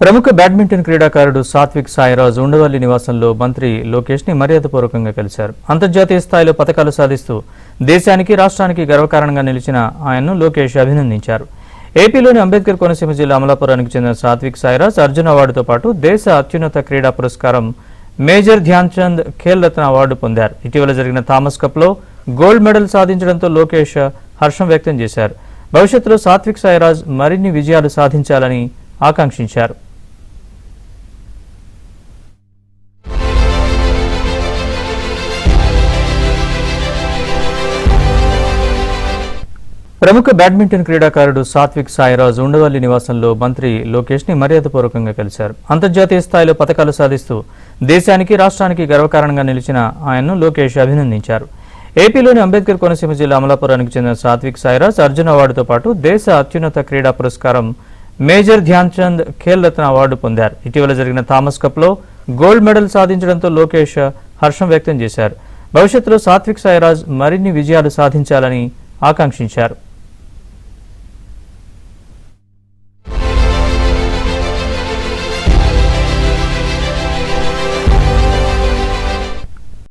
ప్రముఖ బ్యాడ్మింటన్ క్రీడాకారుడు సాత్విక్ సాయిరాజ్ ఉండవల్లి నివాసంలో మంత్రి లోకేష్ ని మర్యాదపూర్వకంగా కలిశారు. అంతర్జాతీయ స్థాయిలో పతకాలు సాధిస్తూ దేశానికి రాష్ట్రానికి గర్వకారణంగా నిలిచిన ఆయన్ను లోకేష్ అభినందించారు. ఏపీలోని అంబేద్కర్ కోనసీమ జిల్లా అమలాపురానికి చెందిన సాత్విక్ సాయిరాజ్ అర్జున అవార్డుతో పాటు దేశ అత్యున్నత క్రీడా పురస్కారం మేజర్ ధ్యాన్ చంద్ ఖేల్ రత్న అవార్డు పొందారు. ఇటీవల జరిగిన థామస్ కప్ లో గోల్డ్ మెడల్ సాధించడంతో లోకేష్ హర్షం వ్యక్తం చేశారు. భవిష్యత్తులో సాత్విక్ సాయిరాజ్ మరిన్ని విజయాలు సాధించాలని ఆకాంక్షించారు. ప్రముఖ బ్యాడ్మింటన్ క్రీడాకారుడు సాత్విక్ సాయిరాజ్ ఉండవల్లి నివాసంలో మంత్రి లోకేష్ ని మర్యాదపూర్వకంగా కలిశారు. అంతర్జాతీయ స్థాయిలో పతకాలు సాధిస్తూ దేశానికి రాష్ట్రానికి గర్వకారణంగా నిలిచిన ఆయన్ను లోకేష్ అభినందించారు. ఏపీలోని అంబేద్కర్ కోనసీమ జిల్లా అమలాపురానికి చెందిన సాత్విక్ సాయిరాజ్ అర్జున అవార్డుతో పాటు దేశ అత్యున్నత క్రీడా పురస్కారం మేజర్ ధ్యాన్ చంద్ ఖేల్ రత్న అవార్డు పొందారు. ఇటీవల జరిగిన థామస్ కప్ లో గోల్డ్ మెడల్ సాధించడంతో లోకేష్ హర్షం వ్యక్తం చేశారు. భవిష్యత్తులో సాత్విక్ సాయిరాజ్ మరిన్ని విజయాలు సాధించాలని ఆకాంక్షించారు.